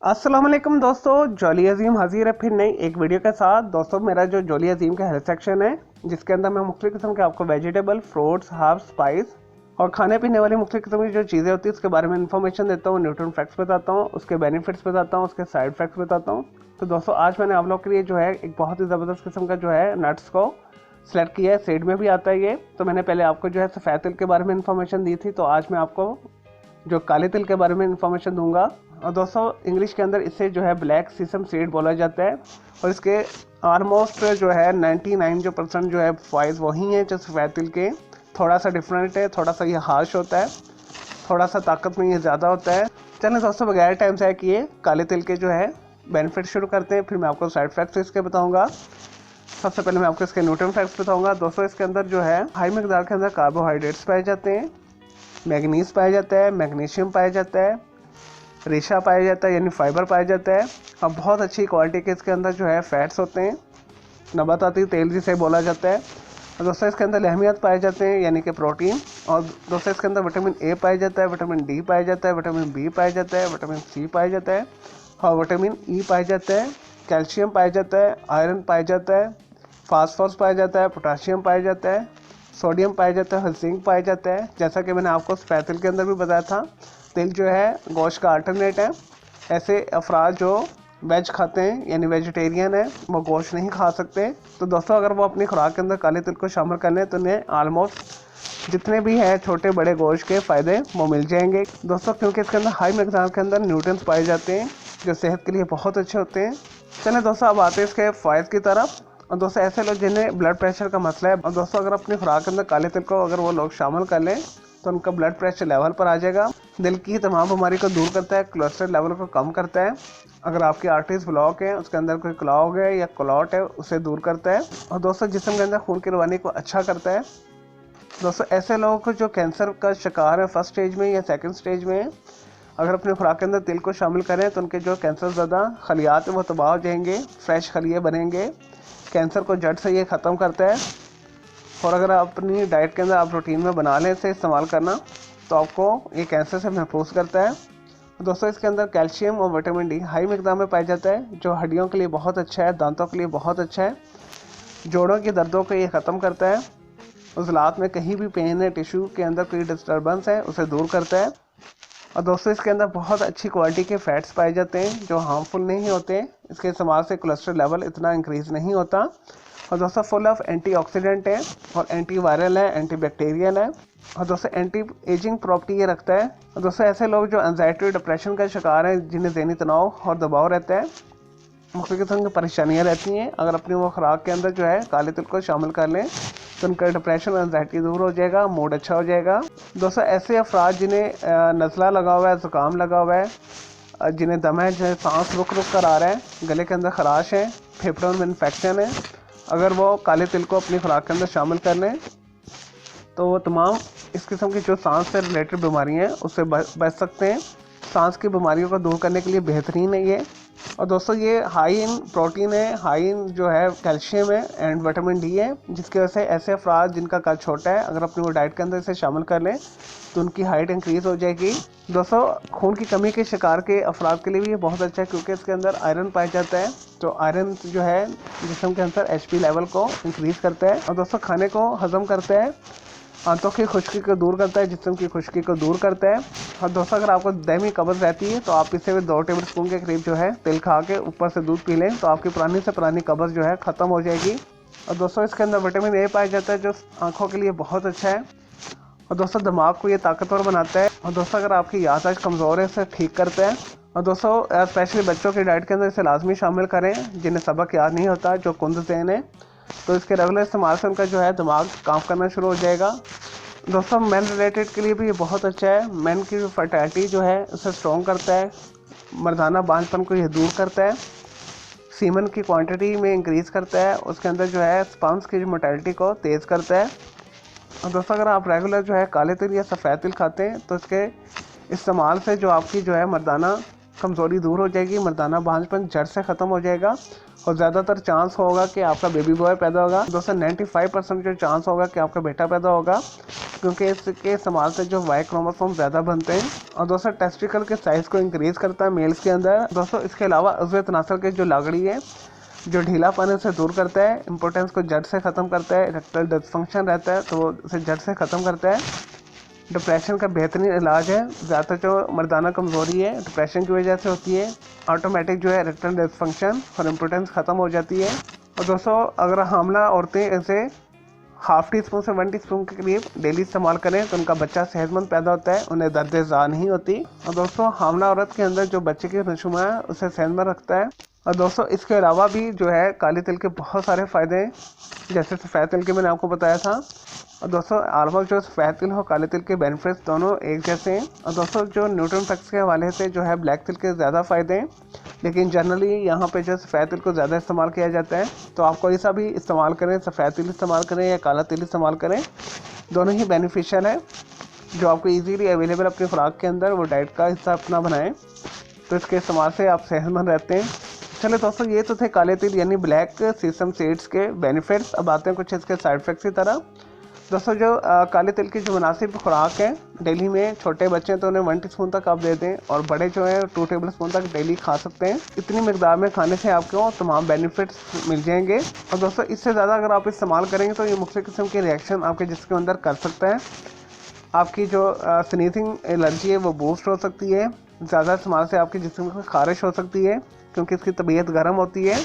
अस्सलाम वालेकुम दोस्तों, जॉली अजीम हाजिर है फिर नई एक वीडियो के साथ। दोस्तों मेरा जो जॉली अजीम का हेल्थ सेक्शन है, जिसके अंदर मैं मुख्तलिफ किस्म के आपको वेजिटेबल, फ्रूट्स, हर्ब्स, स्पाइस और खाने पीने वाली मुख्तलिफ किस्म की जो चीज़ें होती है उसके बारे में इन्फॉर्मेशन देता हूँ, न्यूट्रिएंट फैक्ट्स बताता हूँ, उसके बेनिफिट्स बताता हूँ, उसके साइड इफेक्ट्स बताता हूँ। तो दोस्तों आज मैंने आप लोग के लिए जो है एक बहुत ही ज़बरदस्त किस्म का जो है नट्स को सेलेक्ट किया है। सीड में भी आता है ये। तो मैंने पहले आपको जो है सफ़ेद तिल के बारे में इन्फॉर्मेशन दी थी, तो आज मैं आपको जो काले तिल के बारे में इन्फॉर्मेशन दूंगा। और दोस्तों इंग्लिश के अंदर इसे जो है ब्लैक सीसम सीड बोला जाता है और इसके ऑलमोस्ट जो है 99% जो है फाइज वही हैं जो सफ़ेद तिल के। थोड़ा सा डिफरेंट है, थोड़ा सा ये हार्श होता है, थोड़ा सा ताकत में ये ज़्यादा होता है। चलिए दोस्तों बगैर टाइम से किए काले तिल के जो है बेनिफिट शुरू करते हैं, फिर मैं आपको साइड इफेक्ट्स इसके बताऊँगा। सबसे पहले मैं आपको इसके न्यूट्रिएंट फैक्ट्स बताऊँगा। दोस्तों इसके अंदर जो है हाई मकदार के अंदर कार्बोहाइड्रेट्स पाए जाते हैं, मैग्नीज पाया जाता है, मैग्नीशियम पाया जाता है, रेशा पाया जाता है यानी फाइबर पाया जाता है और बहुत अच्छी क्वालिटी के इसके अंदर जो है फैट्स होते हैं, नबाताती तेल जिसे बोला जाता है। और दोस्तों इसके अंदर अहमियत पाए जाते हैं यानी कि प्रोटीन। और दोस्तों इसके अंदर विटामिन ए पाया जाता है, विटामिन डी पाया जाता है, विटामिन बी पाया जाता है, विटामिन सी पाया जाता है और विटामिन ई पाया जाता है, कैल्शियम पाया जाता है, आयरन पाया जाता है, फास्फोरस पाया जाता है, पोटाशियम पाया जाता है, सोडियम पाया जाता है, जिंक पाया जाता है। जैसा कि मैंने आपको सफ़ेद तिल के अंदर भी बताया था, तिल जो है गोश्त का अल्टरनेट है। ऐसे अफराद जो वेज खाते हैं यानी वेजिटेरियन है, वो गोश्त नहीं खा सकते। तो दोस्तों अगर वो अपनी खुराक के अंदर काले तिल को शामिल कर लें तो उन्हें आलमोस्ट जितने भी हैं छोटे बड़े गोश्त के फ़ायदे वो मिल जाएंगे दोस्तों, क्योंकि इसके अंदर हाई मकदार के अंदर न्यूट्रिएंट्स पाए जाते हैं जो सेहत के लिए बहुत अच्छे होते हैं। चलें दोस्तों अब आते हैं इसके फ़ायदे की तरफ। और दोस्तों ऐसे लोग जिन्हें ब्लड प्रेशर का मसला है, और दोस्तों अगर अपनी खुराक के अंदर काले तिल को अगर वो लोग शामिल कर लें तो उनका ब्लड प्रेशर लेवल पर आ जाएगा। दिल की तमाम बीमारी को दूर करता है, कोलेस्ट्रॉल लेवल को कम करता है। अगर आपकी आर्टरीज ब्लॉक है, उसके अंदर कोई क्लॉग है या क्लॉट है, उसे दूर करता है। और दोस्तों जिस्म के अंदर खून की रवानी को अच्छा करता है। दोस्तों ऐसे लोगों को जो कैंसर का शिकार है फर्स्ट स्टेज में या सेकंड स्टेज में, अगर अपने खुराक के अंदर तिल को शामिल करें तो उनके जो कैंसर ज़्यादा खलियात हैं वो तबाह हो जाएंगे, फ्रेश खलिए बनेंगे। कैंसर को जड़ से ये ख़त्म करता है। और अगर आप अपनी डाइट के अंदर आप रूटीन में बना लें इसे इस्तेमाल करना तो आपको ये कैंसर से महफूज करता है। दोस्तों इसके अंदर कैल्शियम और विटामिन डी हाई मकदार में पाया जाता है जो हड्डियों के लिए बहुत अच्छा है, दांतों के लिए बहुत अच्छा है, जोड़ों की दर्दों को ये ख़त्म करता है, उज़लात में कहीं भी पेन है, टिश्यू के अंदर कोई डिस्टर्बेंस है उसे दूर करता है। और दोस्तों इसके अंदर बहुत अच्छी क्वालिटी के फैट्स पाए जाते हैं जो हार्मफुल नहीं होते। इसके इस्तेमाल से कोलेस्ट्रॉल लेवल इतना इंक्रीज़ नहीं होता। और दोस्तों फुल ऑफ एंटीऑक्सीडेंट है और एंटी वायरल है, एंटी बैक्टीरियल है और दोस्तों एंटी एजिंग प्रॉपर्टी ये रखता है। और दोस्तों ऐसे लोग जो एंजाइटी डिप्रेशन का शिकार हैं, जिन्हें ज़हनी तनाव और दबाव रहता है, मुख्तलिफ किस्म की परेशानियाँ रहती हैं, अगर अपनी वो खुराक के अंदर जो है काले तिल को शामिल कर लें तो उनका डिप्रेशन और एंजाइटी दूर हो जाएगा, मूड अच्छा हो जाएगा। दोस्तों ऐसे अफराद जिन्हें नज़ला लगा हुआ है, ज़ुकाम लगा हुआ है, जिन्हें दम है, जिन्हें सांस रुक रुक कर आ रहा है, गले के अंदर खराश है, फेफड़ों में इन्फेक्शन है, अगर वो काले तिल को अपनी खुराक के अंदर शामिल कर लें तो वो तमाम इस किस्म की जो सांस से रिलेटेड बीमारियाँ हैं उससे बच सकते हैं। सांस की बीमारियों को दूर करने के लिए बेहतरीन है ये। और दोस्तों ये हाई इन प्रोटीन है, हाई इन जो है कैल्शियम है एंड विटामिन डी है, जिसकी वजह से ऐसे अफराद जिनका कद छोटा है अगर अपनी वो डाइट के अंदर इसे शामिल कर लें तो उनकी हाइट इंक्रीज़ हो जाएगी। दोस्तों खून की कमी के शिकार के अफराद के लिए भी ये बहुत अच्छा है क्योंकि इसके अंदर आयरन पाया जाता है, तो आयरन जो है जिस्म के अंदर HP लेवल को इंक्रीज़ करता है और दोस्तों खाने को हज़म करता है, आंतों की खुश्की को दूर करता है, जिस्म की खुश्की को दूर करता है। और दोस्तों अगर आपको दायमी कब्ज़ रहती है तो आप इसे भी 2 टेबल स्पून के करीब जो है तिल खा के ऊपर से दूध पी लें तो आपकी पुरानी से पुरानी कब्ज़ जो है ख़त्म हो जाएगी। और दोस्तों इसके अंदर विटामिन ए पाया जाता है जो आँखों के लिए बहुत अच्छा है और दोस्तों दिमाग को ये ताकतवर बनाता है। और दोस्तों अगर आपकी याददाश्त कमज़ोर है इसे ठीक करता है। और दोस्तों स्पेशली बच्चों की डाइट के अंदर इसे लाजमी शामिल करें जिन्हें सबक याद नहीं होता, जो कुंद ज़हन है, तो इसके रेगुलर इस्तेमाल से उनका जो है दिमाग काम करना शुरू हो जाएगा। दोस्तों मेन रिलेटेड के लिए भी ये बहुत अच्छा है, मेन की फर्टिलिटी जो है उसे स्ट्रॉन्ग करता है, मर्दाना बांझपन को ये दूर करता है, सीमन की क्वांटिटी में इंक्रीज़ करता है, उसके अंदर जो है स्पर्म्स की मोटिलिटी को तेज़ करता है। और दोस्तों अगर आप रेगुलर जो है काले तिल या सफ़ेद तिल खाते हैं तो इसके इस्तेमाल से जो आपकी जो है मर्दाना कमज़ोरी दूर हो जाएगी, मर्दाना बांझपन जड़ से ख़त्म हो जाएगा और ज़्यादातर चांस होगा कि आपका बेबी बॉय पैदा होगा। दोस्तों 95% जो चांस होगा कि आपका बेटा पैदा होगा क्योंकि इसके इस्तेमाल से जो वाई क्रोमोसोम ज़्यादा बनते हैं। और दोस्तों टेस्टिकल के साइज़ को इंक्रीज करता है मेल्स के अंदर। दोस्तों इसके अलावा उज़वे तनासर के जो लागड़ी है जो ढीलापन से दूर करता है, इम्पोर्टेंस को जड़ से ख़त्म करता है, इरेक्टाइल डिसफंक्शन रहता है तो वो उसे जड़ से ख़त्म करता है। डिप्रेशन का बेहतरीन इलाज है। ज़्यादातर जो मर्दाना कमज़ोरी है डिप्रेशन की वजह से होती है। ऑटोमेटिक जो है इरेक्टाइल डिसफंक्शन और इम्पोर्टेंस ख़त्म हो जाती है। और दोस्तों अगर हामला औरतें इसे हाफ टी स्पून से 1 टीस्पून के करीब डेली इस्तेमाल करें तो उनका बच्चा सेहतमंद पैदा होता है, उन्हें दर्द ज़ा नहीं होती। और दोस्तों हामला औरत के अंदर जो बच्चे की नशुमा है उसे सेहतमंद रखता है। और दोस्तों इसके अलावा भी जो है काले तिल के बहुत सारे फ़ायदे हैं, जैसे सफ़ेद तिल के मैंने आपको बताया था। और दोस्तों ऑलमोस्ट जो सफ़ेद तिल और काले तिल के बेनिफिट्स दोनों एक जैसे हैं। और दोस्तों जो न्यूट्रन फैक्ट्स के हवाले से जो है ब्लैक तिल के ज़्यादा फ़ायदे हैं, लेकिन जनरली यहाँ पे जो सफ़ेद तिल को ज़्यादा इस्तेमाल किया जाता है। तो आप कोई सा भी इस्तेमाल करें, सफ़ेद तिल इस्तेमाल करें या काला तिल इस्तेमाल करें, दोनों ही बेनिफिशियल है। जो आपको ईजीली अवेलेबल अपनी खुराक के अंदर वो डाइट का हिस्सा अपना बनाएं, तो इसके इस्तेमाल से आप सेहतमंद रहते हैं। चलिए दोस्तों ये तो थे काले तिल यानी ब्लैक सीसम सीड्स के बेनिफिट्स। अब आते हैं कुछ इसके साइड इफेक्ट्स की तरह। दोस्तों जो काले तिल की जो मुनासिब खुराक है डेली में, छोटे बच्चे हैं तो उन्हें 1 टीस्पून तक आप दे दें और बड़े जो हैं 2 टेबल स्पून तक डेली खा सकते हैं। इतनी मकदार में खाने से आपको तमाम बेनिफिट्स मिल जाएंगे। और दोस्तों इससे ज़्यादा अगर आप इस्तेमाल करेंगे तो ये मुख्तलिफ किस्म के रिएक्शन आपके जिस्म के अंदर कर सकता है। आपकी जो स्नीजिंग एलर्जी है वो बूस्ट हो सकती है। ज़्यादा इस्तेमाल से आपके जिस्म में खारिश हो सकती है क्योंकि इसकी तबीयत गर्म होती है।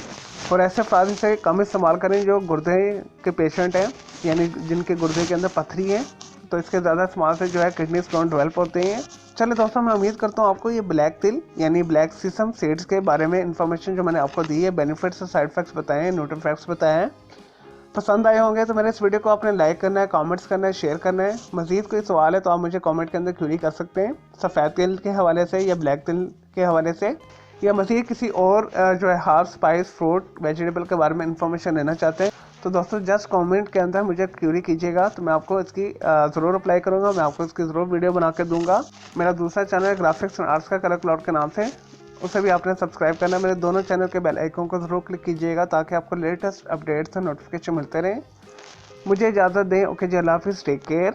और ऐसे अफराद इसे कम इस्तेमाल करें जो गुर्दे के पेशेंट हैं, यानी जिनके गुर्दे के अंदर पथरी है, तो इसके ज़्यादा इस्तेमाल से जो है किडनी स्टोन डेवलप होते हैं। चलिए दोस्तों मैं उम्मीद करता हूँ आपको ये ब्लैक तिल यानी ब्लैक सीसम सीड्स के बारे में इन्फॉर्मेशन जो मैंने आपको दी है, बेनिफिट्स और साइड इफेक्ट्स बताए हैं, न्यूट्रन फैक्ट्स बताए हैं, पसंद आए होंगे। तो मेरे इस वीडियो को आपने लाइक करना है, कमेंट्स करना है, शेयर करना है। मज़ीद कोई सवाल है तो आप मुझे कमेंट के अंदर क्वेरी कर सकते हैं, सफ़ेद तिल के हवाले से या ब्लैक तिल के हवाले से, या मज़ीद किसी और जो है हार्ब स्पाइस फ्रूट वेजिटेबल के बारे में इंफॉर्मेशन लेना चाहते हैं तो दोस्तों जस्ट कमेंट के अंदर मुझे क्वेरी कीजिएगा, तो मैं आपको इसकी ज़रूर रिप्लाई करूँगा, मैं आपको इसकी ज़रूर वीडियो बना के दूँगा। मेरा दूसरा चैनल है ग्राफिक्स एंड आर्ट्स का कलर क्लाउड के नाम से, उसे भी आपने सब्सक्राइब करना है। मेरे दोनों चैनल के बेल आइकन को ज़रूर क्लिक कीजिएगा ताकि आपको लेटेस्ट अपडेट्स और नोटिफिकेशन मिलते रहें। मुझे इजाज़त दें। ओके जी, अल्लाह हाफिज़, टेक केयर।